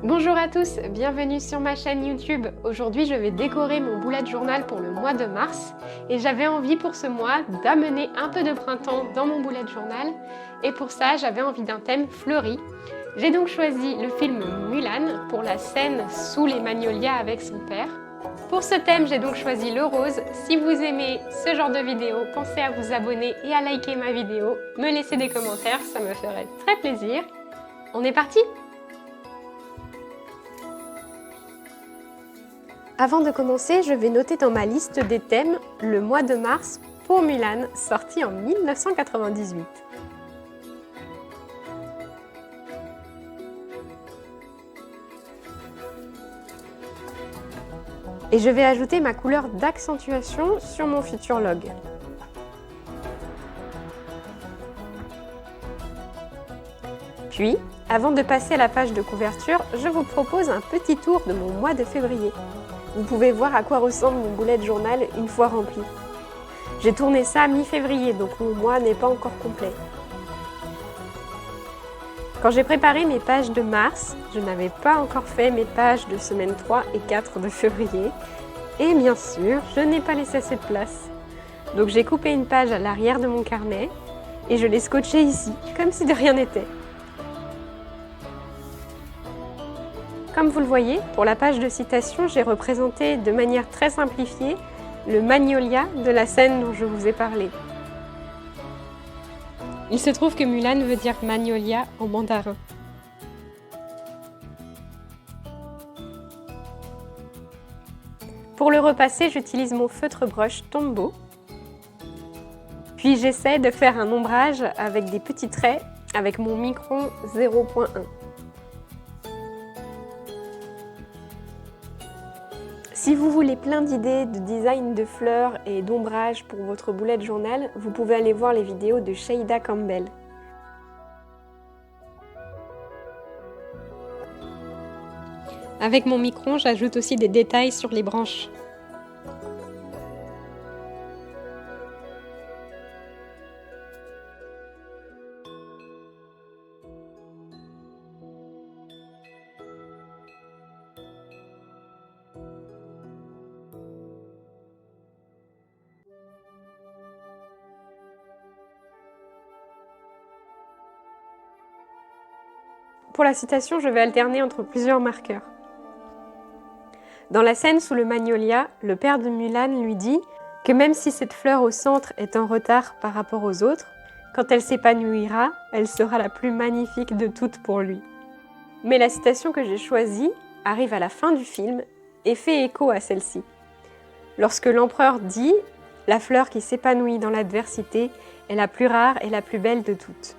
Bonjour à tous, bienvenue sur ma chaîne YouTube. Aujourd'hui, je vais décorer mon bullet journal pour le mois de mars et j'avais envie pour ce mois d'amener un peu de printemps dans mon bullet journal et pour ça, j'avais envie d'un thème fleuri. J'ai donc choisi le film Mulan pour la scène sous les magnolias avec son père. Pour ce thème, j'ai donc choisi le rose. Si vous aimez ce genre de vidéo, pensez à vous abonner et à liker ma vidéo, me laisser des commentaires, ça me ferait très plaisir. On est parti ? Avant de commencer, je vais noter dans ma liste des thèmes le mois de mars pour Mulan, sorti en 1998. Et je vais ajouter ma couleur d'accentuation sur mon futur log. Puis, avant de passer à la page de couverture, je vous propose un petit tour de mon mois de février. Vous pouvez voir à quoi ressemble mon bullet journal une fois rempli. J'ai tourné ça mi-février, donc mon mois n'est pas encore complet. Quand j'ai préparé mes pages de mars, je n'avais pas encore fait mes pages de semaine 3 et 4 de février. Et bien sûr, je n'ai pas laissé assez de place. Donc j'ai coupé une page à l'arrière de mon carnet et je l'ai scotché ici, comme si de rien n'était. Comme vous le voyez, pour la page de citation, j'ai représenté de manière très simplifiée le magnolia de la scène dont je vous ai parlé. Il se trouve que Mulan veut dire magnolia en mandarin. Pour le repasser, j'utilise mon feutre brush Tombow. Puis j'essaie de faire un ombrage avec des petits traits avec mon micron 0.1. Si vous voulez plein d'idées de design de fleurs et d'ombrage pour votre bullet journal, vous pouvez aller voir les vidéos de Shayda Campbell. Avec mon micron, j'ajoute aussi des détails sur les branches. Pour la citation, je vais alterner entre plusieurs marqueurs. Dans la scène sous le magnolia, le père de Mulan lui dit que même si cette fleur au centre est en retard par rapport aux autres, quand elle s'épanouira, elle sera la plus magnifique de toutes pour lui. Mais la citation que j'ai choisie arrive à la fin du film et fait écho à celle-ci. Lorsque l'empereur dit « La fleur qui s'épanouit dans l'adversité est la plus rare et la plus belle de toutes ».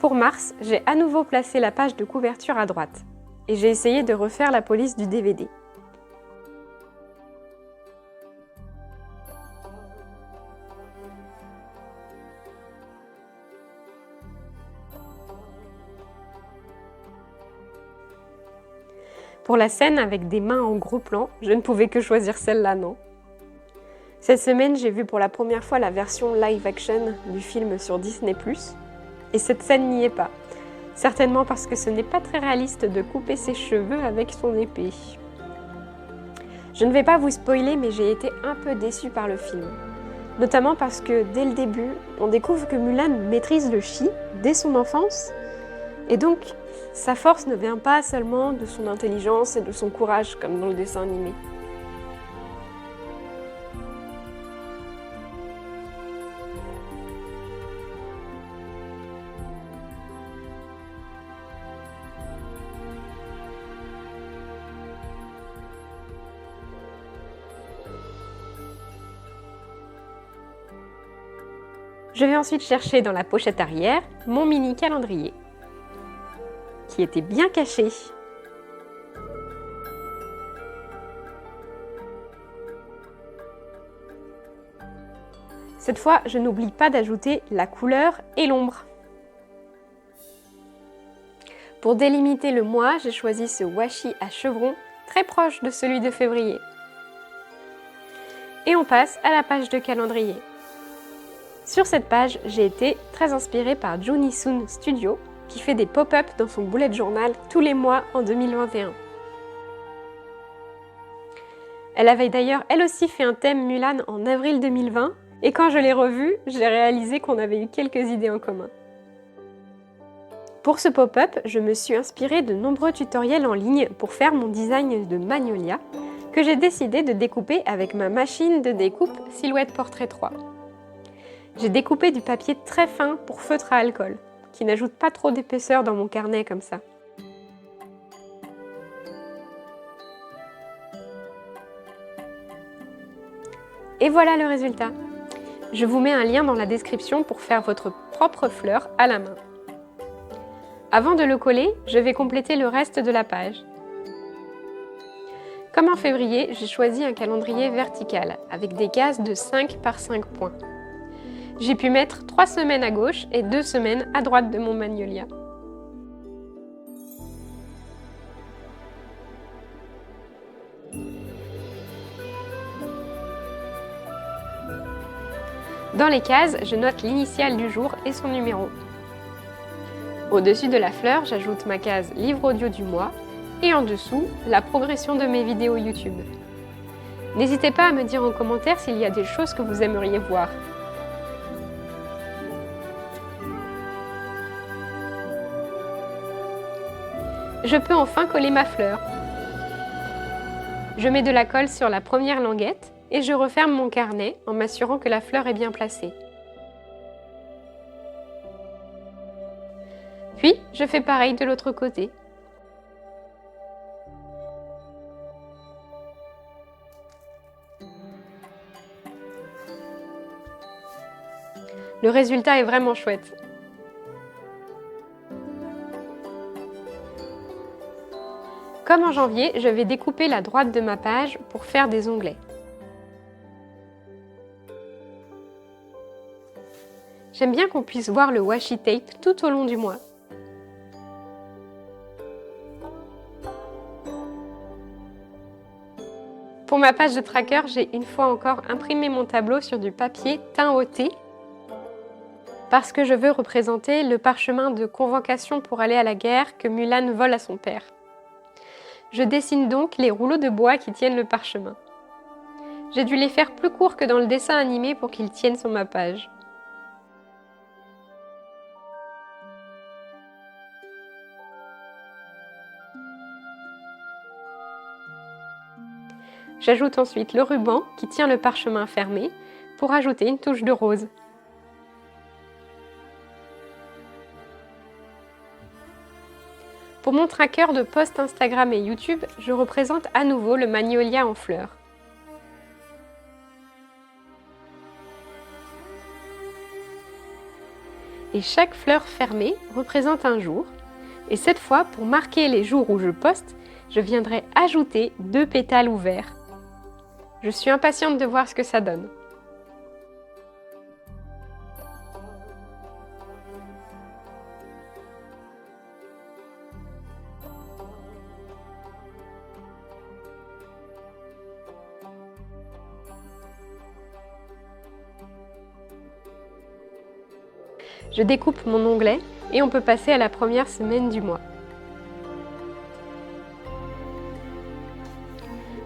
Pour mars, j'ai à nouveau placé la page de couverture à droite et j'ai essayé de refaire la police du DVD. Pour la scène avec des mains en gros plan, je ne pouvais que choisir celle-là, non? Cette semaine, j'ai vu pour la première fois la version live action du film sur Disney+. Et cette scène n'y est pas. Certainement parce que ce n'est pas très réaliste de couper ses cheveux avec son épée. Je ne vais pas vous spoiler, mais j'ai été un peu déçue par le film. Notamment parce que dès le début, on découvre que Mulan maîtrise le chi dès son enfance. Et donc, sa force ne vient pas seulement de son intelligence et de son courage, comme dans le dessin animé. Je vais ensuite chercher dans la pochette arrière mon mini calendrier, qui était bien caché. Cette fois, je n'oublie pas d'ajouter la couleur et l'ombre. Pour délimiter le mois, j'ai choisi ce washi à chevrons très proche de celui de février. Et on passe à la page de calendrier. Sur cette page, j'ai été très inspirée par Juni Soon Studio, qui fait des pop-up dans son bullet journal tous les mois en 2021. Elle avait d'ailleurs elle aussi fait un thème Mulan en avril 2020, et quand je l'ai revu, j'ai réalisé qu'on avait eu quelques idées en commun. Pour ce pop-up, je me suis inspirée de nombreux tutoriels en ligne pour faire mon design de Magnolia, que j'ai décidé de découper avec ma machine de découpe Silhouette Portrait 3. J'ai découpé du papier très fin pour feutre à alcool, qui n'ajoute pas trop d'épaisseur dans mon carnet comme ça. Et voilà le résultat. Je vous mets un lien dans la description pour faire votre propre fleur à la main. Avant de le coller, je vais compléter le reste de la page. Comme en février, j'ai choisi un calendrier vertical avec des cases de 5 par 5 points. J'ai pu mettre 3 semaines à gauche et 2 semaines à droite de mon Magnolia. Dans les cases, je note l'initiale du jour et son numéro. Au-dessus de la fleur, j'ajoute ma case livre audio du mois et en dessous, la progression de mes vidéos YouTube. N'hésitez pas à me dire en commentaire s'il y a des choses que vous aimeriez voir. Je peux enfin coller ma fleur. Je mets de la colle sur la première languette et je referme mon carnet en m'assurant que la fleur est bien placée. Puis, je fais pareil de l'autre côté. Le résultat est vraiment chouette. Comme en janvier, je vais découper la droite de ma page pour faire des onglets. J'aime bien qu'on puisse voir le washi tape tout au long du mois. Pour ma page de tracker, j'ai une fois encore imprimé mon tableau sur du papier teint au thé parce que je veux représenter le parchemin de convocation pour aller à la guerre que Mulan vole à son père. Je dessine donc les rouleaux de bois qui tiennent le parchemin. J'ai dû les faire plus courts que dans le dessin animé pour qu'ils tiennent sur ma page. J'ajoute ensuite le ruban qui tient le parchemin fermé pour ajouter une touche de rose. Pour mon tracker de posts Instagram et YouTube, je représente à nouveau le Magnolia en fleurs. Et chaque fleur fermée représente un jour. Et cette fois, pour marquer les jours où je poste, je viendrai ajouter 2 pétales ouverts. Je suis impatiente de voir ce que ça donne. Je découpe mon onglet et on peut passer à la première semaine du mois.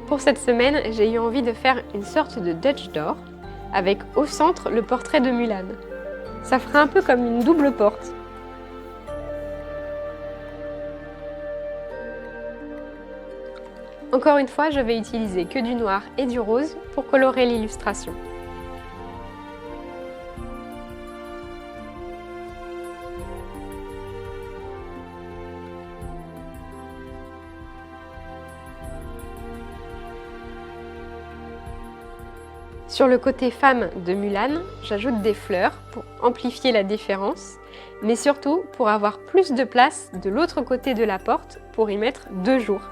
Pour cette semaine, j'ai eu envie de faire une sorte de Dutch door avec au centre le portrait de Mulan. Ça fera un peu comme une double porte. Encore une fois, je vais utiliser que du noir et du rose pour colorer l'illustration. Sur le côté femme de Mulan, j'ajoute des fleurs pour amplifier la différence, mais surtout pour avoir plus de place de l'autre côté de la porte pour y mettre 2 jours.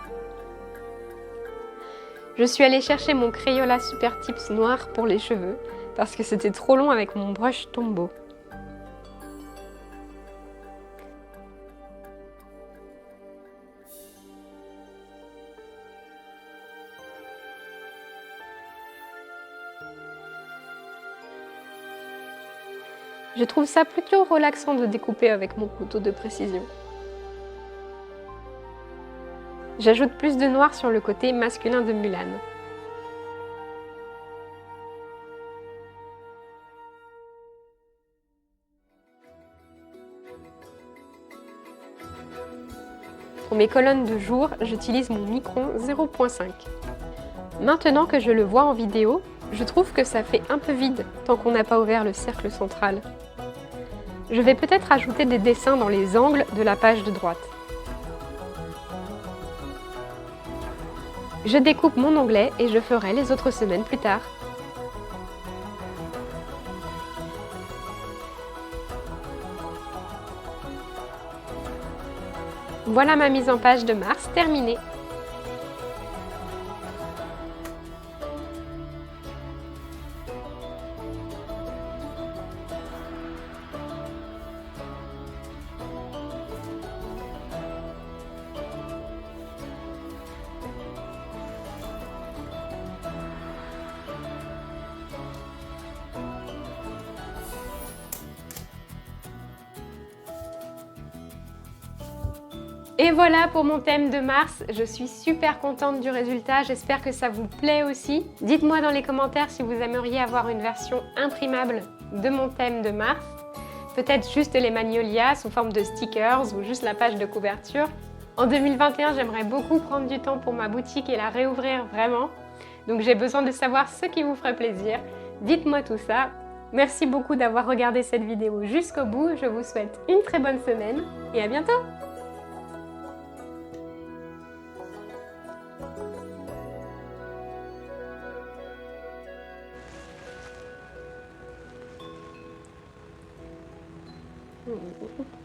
Je suis allée chercher mon Crayola Super Tips noir pour les cheveux parce que c'était trop long avec mon brush Tombow. Je trouve ça plutôt relaxant de découper avec mon couteau de précision. J'ajoute plus de noir sur le côté masculin de Mulan. Pour mes colonnes de jour, j'utilise mon Micron 0.5. Maintenant que je le vois en vidéo, je trouve que ça fait un peu vide tant qu'on n'a pas ouvert le cercle central. Je vais peut-être ajouter des dessins dans les angles de la page de droite. Je découpe mon onglet et je ferai les autres semaines plus tard. Voilà ma mise en page de mars terminée. Et voilà pour mon thème de mars, je suis super contente du résultat, j'espère que ça vous plaît aussi. Dites-moi dans les commentaires si vous aimeriez avoir une version imprimable de mon thème de mars. Peut-être juste les magnolias sous forme de stickers ou juste la page de couverture. En 2021, j'aimerais beaucoup prendre du temps pour ma boutique et la réouvrir vraiment. Donc j'ai besoin de savoir ce qui vous ferait plaisir. Dites-moi tout ça. Merci beaucoup d'avoir regardé cette vidéo jusqu'au bout. Je vous souhaite une très bonne semaine et à bientôt! Mmh.